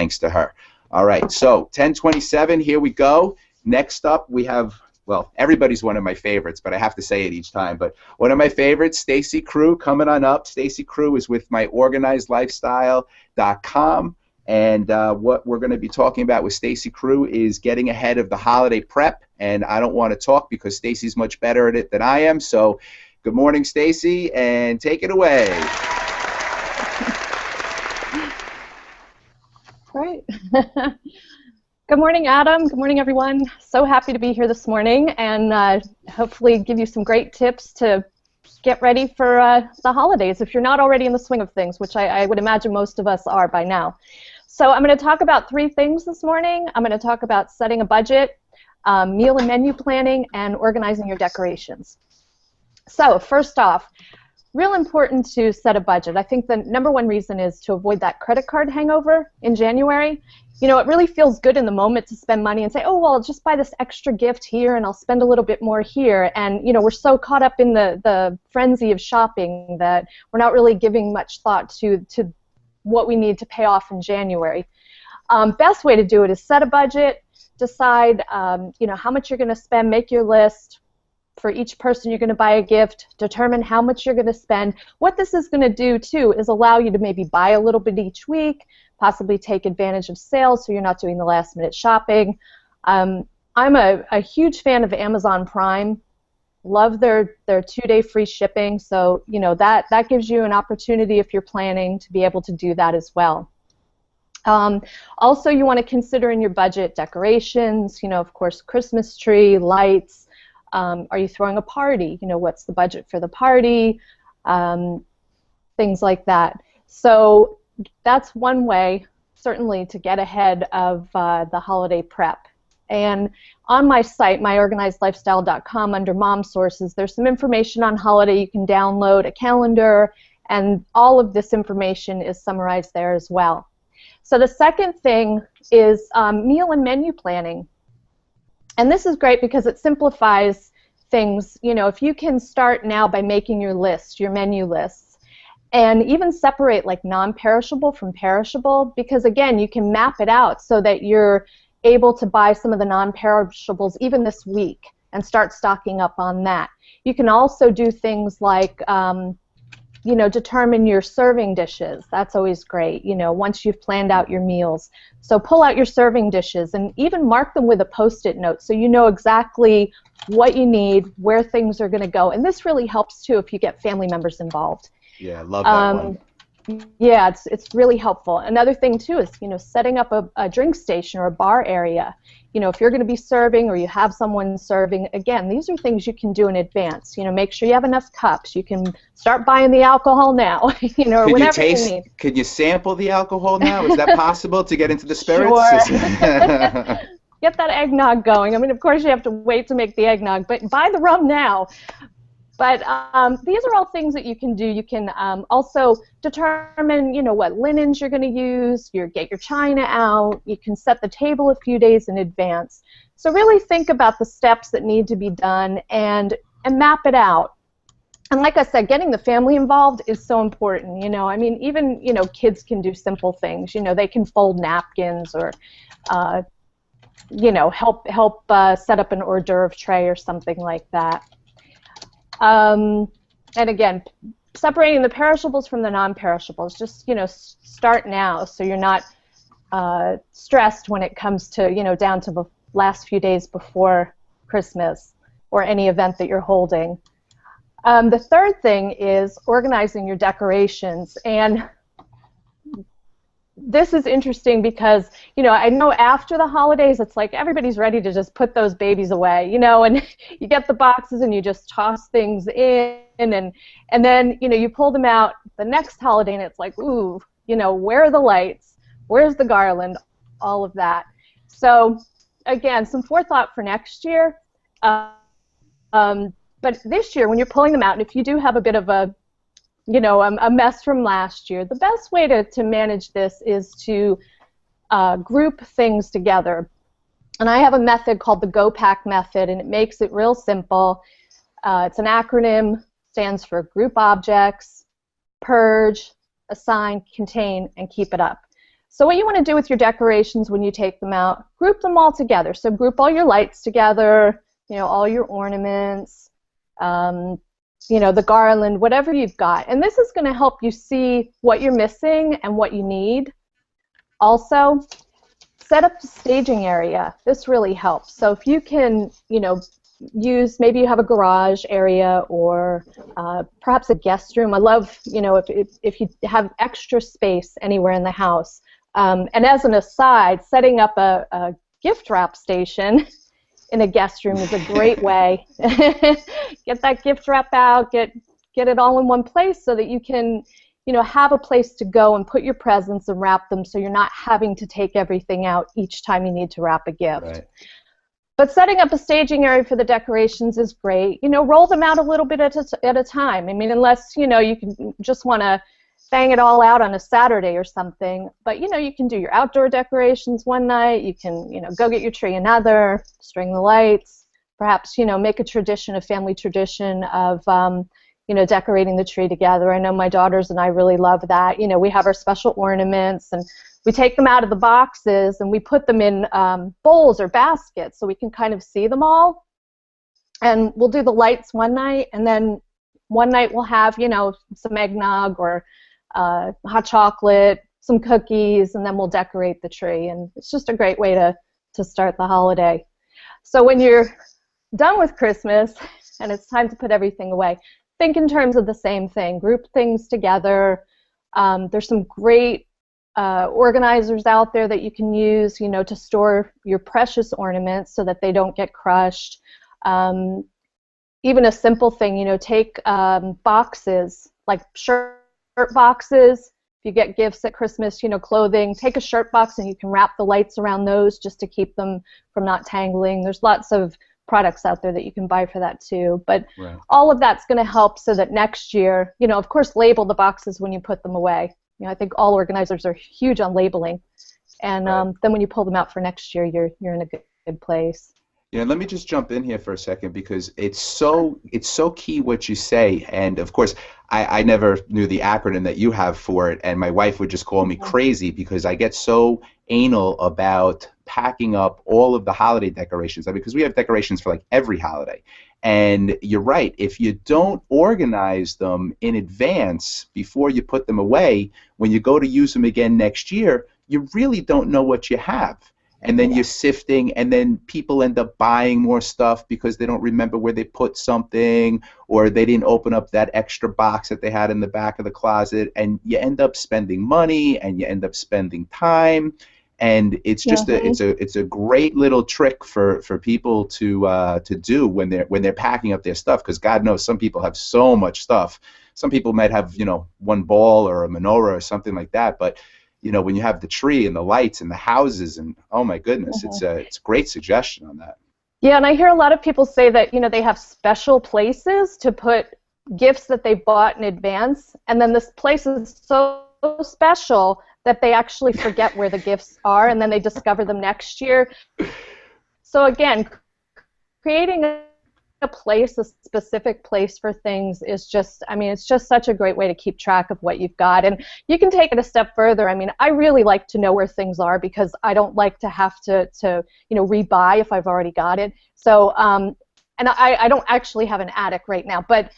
thanks to her. All right, so 1027, here we go. Next up, we have, well, everybody's one of my favorites, but I have to say it each time. But one of my favorites, Stacy Crew, coming on up. Stacy Crew is with myorganizedlifestyle.com. And what we're going to be talking about with Stacy Crew is getting ahead of the holiday prep. And I don't want to talk because Stacy's much better at it than I am. So good morning, Stacy, and take it away. Great. Good morning, Adam. Good morning, everyone. So happy to be here this morning and hopefully give you some great tips to get ready for the holidays if you're not already in the swing of things, which I would imagine most of us are by now. So I'm going to talk about three things this morning. I'm going to talk about setting a budget, meal and menu planning, and organizing your decorations. So first off, real important to set a budget. I think the number one reason is to avoid that credit card hangover in January. You know, it really feels good in the moment to spend money and say, oh, well, I'll just buy this extra gift here and I'll spend a little bit more here. And, you know, we're so caught up in the frenzy of shopping that we're not really giving much thought to what we need to pay off in January. Best way to do it is set a budget, decide, you know, how much you're going to spend, make your list. For each person you're going to buy a gift, determine how much you're going to spend. What this is going to do, too, is allow you to maybe buy a little bit each week, possibly take advantage of sales so you're not doing the last-minute shopping. I'm a huge fan of Amazon Prime. Love their 2-day free shipping, so you know that gives you an opportunity if you're planning to be able to do that as well. Also, you want to consider in your budget decorations, you know, of course, Christmas tree, lights. Are you throwing a party? You know, what's the budget for the party? Things like that. So that's one way, certainly, to get ahead of the holiday prep. And on my site, myorganizedlifestyle.com, under Mom Sources, there's some information on holiday. You can download a calendar, and all of this information is summarized there as well. So the second thing is meal and menu planning. And this is great because it simplifies things. You know, if you can start now by making your list, your menu lists, and even separate like non-perishable from perishable, because again, you can map it out so that you're able to buy some of the non-perishables even this week and start stocking up on that. You can also do things like you know, determine your serving dishes. That's always great, you know, once you've planned out your meals. So pull out your serving dishes and even mark them with a Post-it note so you know exactly what you need, where things are going to go. And this really helps, too, if you get family members involved. Yeah, I love that one. Yeah, it's really helpful. Another thing, too, is, you know, setting up a drink station or a bar area. You know, if you're going to be serving or you have someone serving, again, these are things you can do in advance. You know, make sure you have enough cups. You can start buying the alcohol now, you know, or whatever you need. Could you sample the alcohol now? Is that possible to get into the spirits? Sure. Get that eggnog going. I mean, of course, you have to wait to make the eggnog, but buy the rum now. But these are all things that you can do. You can also determine, you know, what linens you're going to use. Get your china out. You can set the table a few days in advance. So really think about the steps that need to be done and map it out. And like I said, getting the family involved is so important. You know, I mean, even, you know, kids can do simple things. You know, they can fold napkins or you know, help set up an hors d'oeuvre tray or something like that. And again, separating the perishables from the non-perishables. Just, you know, start now so you're not stressed when it comes to, you know, down to the last few days before Christmas or any event that you're holding. The third thing is organizing your decorations. And this is interesting because, you know, I know after the holidays it's like everybody's ready to just put those babies away, you know, and you get the boxes and you just toss things in and then, you know, you pull them out the next holiday and it's like, ooh, you know, where are the lights? Where's the garland? All of that. So, again, some forethought for next year. But this year, when you're pulling them out, and if you do have a bit of a, you know, a mess from last year, the best way to manage this is to group things together. And I have a method called the GO-PACK method, and it makes it real simple. It's an acronym, stands for Group Objects, Purge, Assign, Contain, and Keep It Up. So what you want to do with your decorations when you take them out, group them all together. So group all your lights together, all your ornaments, the garland, whatever you've got. And this is going to help you see what you're missing and what you need. Also, set up the staging area. This really helps. So if you can, maybe you have a garage area or perhaps a guest room. I love, if you have extra space anywhere in the house. And as an aside, setting up a gift wrap station in a guest room is a great way. Get that gift wrap out, get it all in one place so that you can, have a place to go and put your presents and wrap them so you're not having to take everything out each time you need to wrap a gift. Right. But setting up a staging area for the decorations is great. Roll them out a little bit at a time. I mean, unless, you can just want to bang it all out on a Saturday or something. But, you can do your outdoor decorations one night. You can, go get your tree another, string the lights. Perhaps, make a tradition, a family tradition of, decorating the tree together. I know my daughters and I really love that. We have our special ornaments, and we take them out of the boxes and we put them in bowls or baskets so we can kind of see them all. And we'll do the lights one night, and then one night we'll have, some eggnog or hot chocolate, some cookies, and then we'll decorate the tree. And it's just a great way to start the holiday. So when you're done with Christmas and it's time to put everything away, think in terms of the same thing. Group things together. There's some great organizers out there that you can use, to store your precious ornaments so that they don't get crushed. Even a simple thing, take boxes, like shirt boxes. If you get gifts at Christmas, clothing, take a shirt box and you can wrap the lights around those just to keep them from not tangling. There's lots of products out there that you can buy for that too. But right. All of that's going to help so that next year, of course, label the boxes when you put them away. I think all organizers are huge on labeling. And right. Then when you pull them out for next year, you're in a good place. Let me just jump in here for a second because it's so key what you say. And of course, I never knew the acronym that you have for it, and my wife would just call me crazy because I get so anal about packing up all of the holiday decorations. Because we have decorations for like every holiday. And you're right, if you don't organize them in advance before you put them away, when you go to use them again next year, you really don't know what you have. And then you're sifting, and then people end up buying more stuff because they don't remember where they put something, or they didn't open up that extra box that they had in the back of the closet, and you end up spending money, and you end up spending time, and it's just it's a great little trick for people to do when they're packing up their stuff, because God knows some people have so much stuff. Some people might have one ball or a menorah or something like that, but when you have the tree and the lights and the houses and oh my goodness, it's a great suggestion on that. Yeah, and I hear a lot of people say that they have special places to put gifts that they bought in advance, and then this place is so special that they actually forget where the gifts are, and then they discover them next year. So again, creating a place, a specific place for things is just, it's just such a great way to keep track of what you've got. And you can take it a step further. I really like to know where things are because I don't like to have to rebuy if I've already got it. So, and I don't actually have an attic right now, but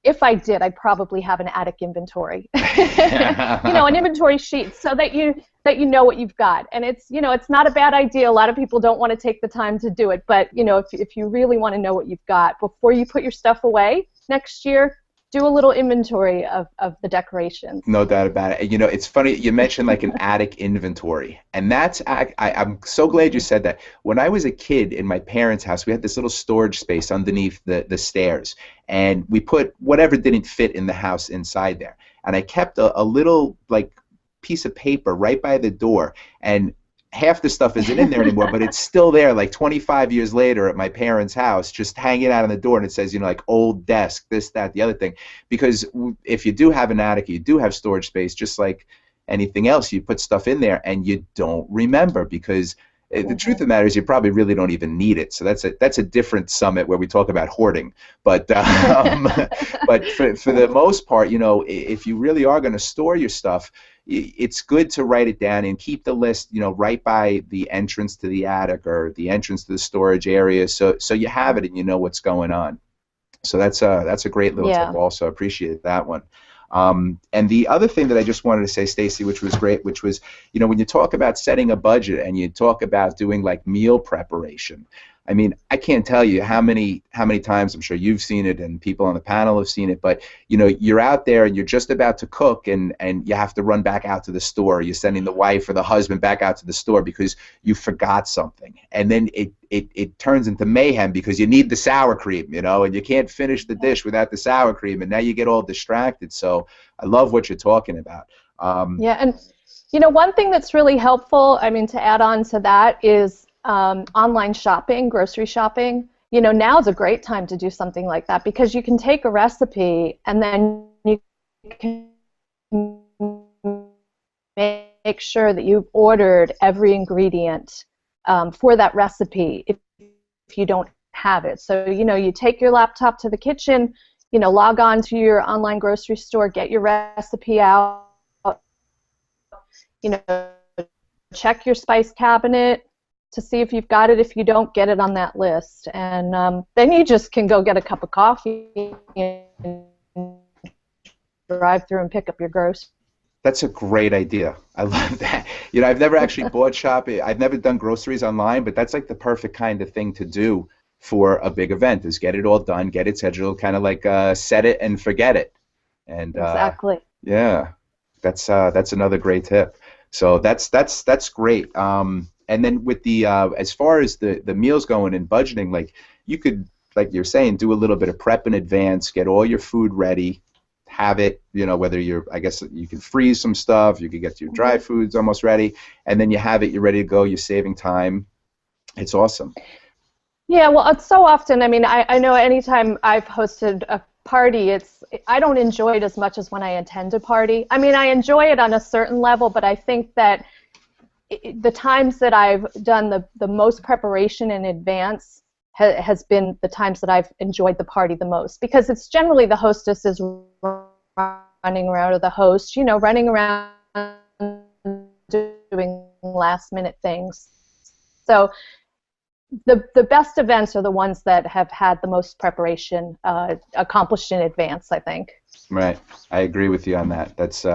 if I did, I'd probably have an attic inventory, an inventory sheet, so that you know what you've got. And it's not a bad idea. A lot of people don't want to take the time to do it, but if you really want to know what you've got before you put your stuff away next year, do a little inventory of the decorations. No doubt about it. It's funny you mentioned like an attic inventory, and that's I'm so glad you said that. When I was a kid in my parents' house, we had this little storage space underneath the stairs, and we put whatever didn't fit in the house inside there. And I kept a little like piece of paper right by the door, and half the stuff isn't in there anymore, but it's still there like 25 years later at my parents' house, just hanging out on the door, and it says, like old desk, this, that, the other thing. Because if you do have an attic, you do have storage space, just like anything else, you put stuff in there and you don't remember, because the truth of the matter is you probably really don't even need it. So that's a different summit where we talk about hoarding. But but for the most part, if you really are going to store your stuff, it's good to write it down and keep the list, right by the entrance to the attic or the entrance to the storage area, so you have it and you know what's going on. So that's a great little tip. Also, appreciate that one. And the other thing that I just wanted to say, Stacy, which was great, which was, when you talk about setting a budget and you talk about doing like meal preparation, I mean, I can't tell you how many times, I'm sure you've seen it and people on the panel have seen it, but you're out there and you're just about to cook and you have to run back out to the store. You're sending the wife or the husband back out to the store because you forgot something. And then it turns into mayhem because you need the sour cream, and you can't finish the dish without the sour cream, and now you get all distracted. So I love what you're talking about. Yeah, and one thing that's really helpful, I mean, to add on to that is online shopping, grocery shopping. Now is a great time to do something like that because you can take a recipe and then you can make sure that you've ordered every ingredient for that recipe if you don't have it. So, you take your laptop to the kitchen, log on to your online grocery store, get your recipe out, check your spice cabinet to see if you've got it. If you don't, get it on that list. And then you just can go get a cup of coffee and drive through and pick up your groceries. That's a great idea. I love that. I've never actually bought shopping. I've never done groceries online, but that's like the perfect kind of thing to do for a big event, is get it all done, get it scheduled, kind of like set it and forget it. And exactly. Yeah, that's another great tip. So that's great. And then with the as far as the meals going and budgeting, like you could, like you're saying, do a little bit of prep in advance, get all your food ready, have it, whether I guess you can freeze some stuff, you could get your dry foods almost ready, and then you have it, you're ready to go, you're saving time. It's awesome. Yeah, well, it's so often, I mean, I know anytime I've hosted a party, I don't enjoy it as much as when I attend a party. I mean, I enjoy it on a certain level, but I think that the times that I've done the most preparation in advance has been the times that I've enjoyed the party the most, because it's generally the hostess is running around, or the host, running around doing last-minute things. So the best events are the ones that have had the most preparation accomplished in advance, I think. Right. I agree with you on that. That's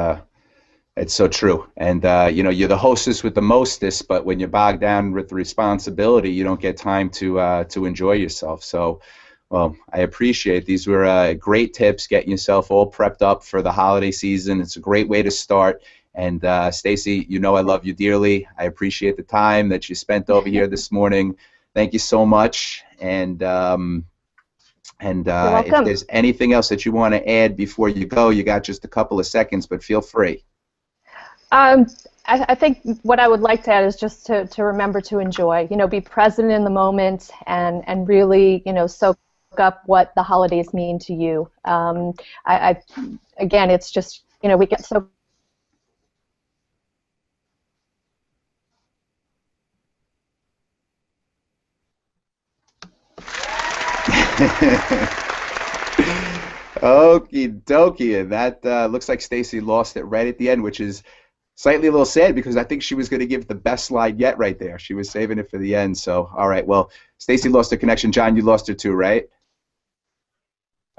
it's so true. And you're the hostess with the mostest, but when you're bogged down with the responsibility, you don't get time to enjoy yourself. So, well, I appreciate these were great tips, getting yourself all prepped up for the holiday season. It's a great way to start. And Stacy, I love you dearly. I appreciate the time that you spent over here this morning. Thank you so much. And if there's anything else that you want to add before you go, you got just a couple of seconds, but feel free. I think what I would like to add is just to remember to enjoy, be present in the moment and really, soak up what the holidays mean to you. Again, it's just, we get so Okie dokie, and that looks like Stacy lost it right at the end, which is slightly a little sad because I think she was going to give the best slide yet right there. She was saving it for the end. So, all right, well, Stacy lost her connection. John, you lost her too, right?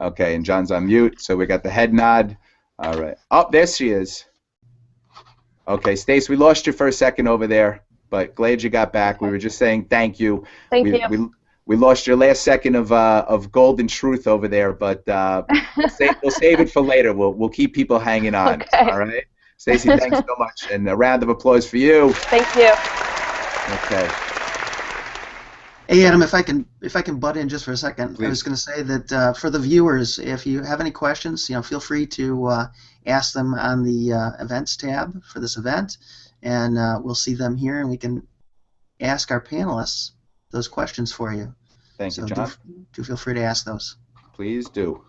Okay, and John's on mute, so we got the head nod. All right. Oh, there she is. Okay, Stacy, we lost you for a second over there, but glad you got back. We were just saying thank you. Thank you. We lost your last second of golden truth over there, but we'll save it for later. We'll keep people hanging on. Okay. All right. Stacy, thanks so much, and a round of applause for you. Thank you. Okay. Hey Adam, if I can butt in just for a second, Please. I was going to say that for the viewers, if you have any questions, feel free to ask them on the events tab for this event, and we'll see them here, and we can ask our panelists those questions for you. Thank you, John. Do feel free to ask those. Please do.